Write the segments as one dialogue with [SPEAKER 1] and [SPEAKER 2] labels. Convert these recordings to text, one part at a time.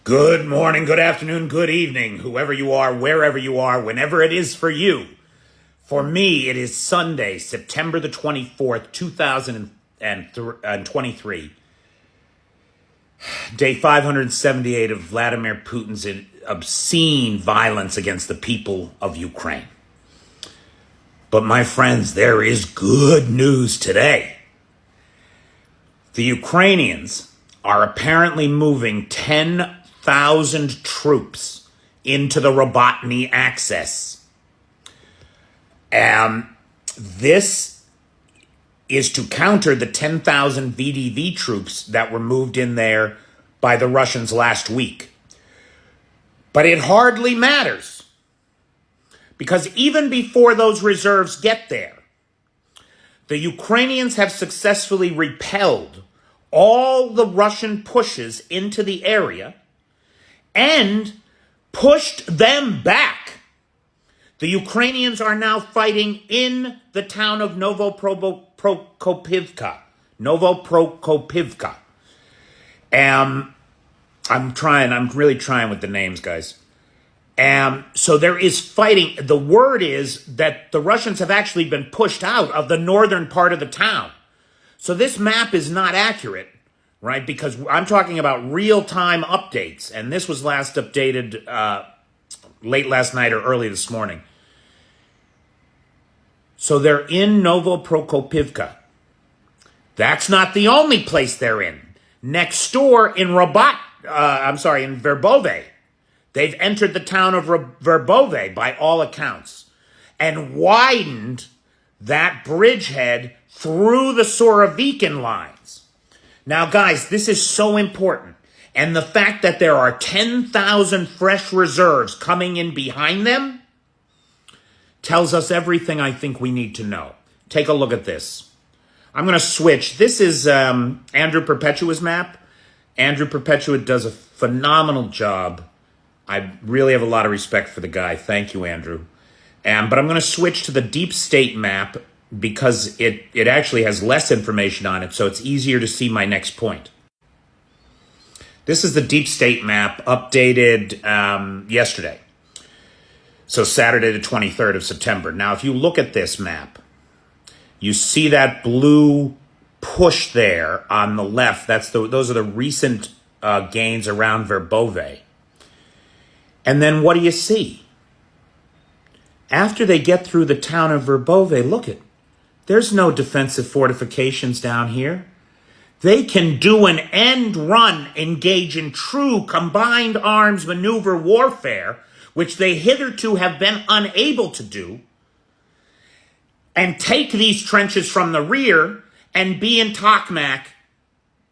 [SPEAKER 1] Good morning, good afternoon, good evening, whoever you are, wherever you are, whenever it is for you. For me, it is Sunday, September the 24th, 2023, day 578 of Vladimir Putin's obscene violence against the people of Ukraine. But my friends, there is good news today. The Ukrainians are apparently moving 10,000 troops into the Robotny Axis. This is to counter the 10,000 VDV troops that were moved in there by the Russians last week. But it hardly matters, because even before those reserves get there, the Ukrainians have successfully repelled all the Russian pushes into the area and pushed them back. The Ukrainians are now fighting in the town of Novoprokopivka. I'm really trying with the names, guys. So there is fighting. The word is that the Russians have actually been pushed out of the northern part of the town. So this map is not accurate, right? Because I'm talking about real-time updates, and this was last updated late last night or early this morning. So they're in Novoprokopivka. That's not the only place they're in. Next door in Verbove. They've entered the town of Verbove, by all accounts, and widened that bridgehead through the Sorovikin lines. Now, guys, this is so important. And the fact that there are 10,000 fresh reserves coming in behind them tells us everything I think we need to know. Take a look at this. I'm going to switch. This is Andrew Perpetua's map. Andrew Perpetua does a phenomenal job. I really have a lot of respect for the guy. Thank you, Andrew. But I'm going to switch to the deep state map because it actually has less information on it, so it's easier to see my next point. This is the deep state map updated yesterday. So Saturday the 23rd of September. Now, if you look at this map, you see that blue push there on the left. Those are the recent gains around Verbove. And then what do you see? After they get through the town of Verbove, look it. There's no defensive fortifications down here. They can do an end run, engage in true combined arms maneuver warfare, which they hitherto have been unable to do, and take these trenches from the rear and be in Tokmak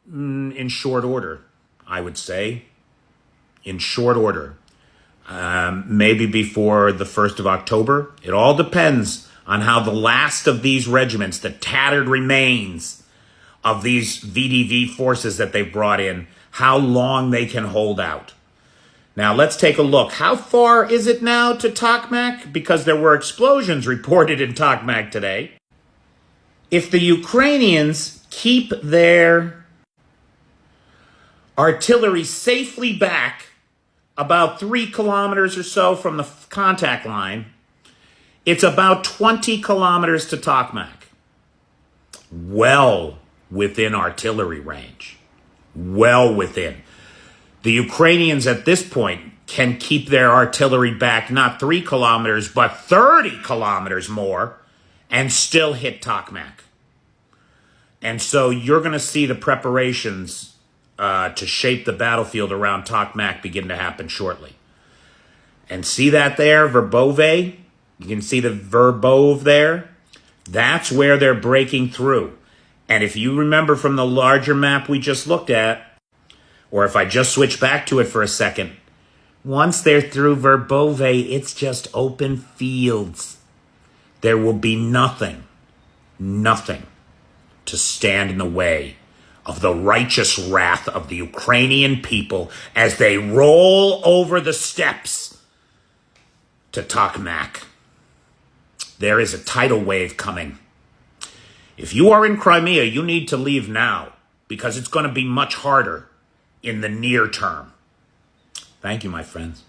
[SPEAKER 1] in short order, I would say. In short order. Maybe before the 1st of October. It all depends on how the last of these regiments, the tattered remains of these VDV forces that they've brought in, how long they can hold out. Now, let's take a look. How far is it now to Tokmak? Because there were explosions reported in Tokmak today. If the Ukrainians keep their artillery safely back about 3 kilometers or so from the contact line, it's about 20 kilometers to Tokmak. Well within artillery range. Well within. The Ukrainians at this point can keep their artillery back not 3 kilometers, but 30 kilometers more and still hit Tokmak. And so you're going to see the preparations to shape the battlefield around Tokmak begin to happen shortly. And see that there, Verbove? You can see the Verbove there. That's where they're breaking through. And if you remember from the larger map we just looked at, or if I just switch back to it for a second, once they're through Verbove, it's just open fields. There will be nothing to stand in the way of the righteous wrath of the Ukrainian people as they roll over the steppes to Tokmak. There is a tidal wave coming. If you are in Crimea, you need to leave now because it's going to be much harder in the near term. Thank you, my friends.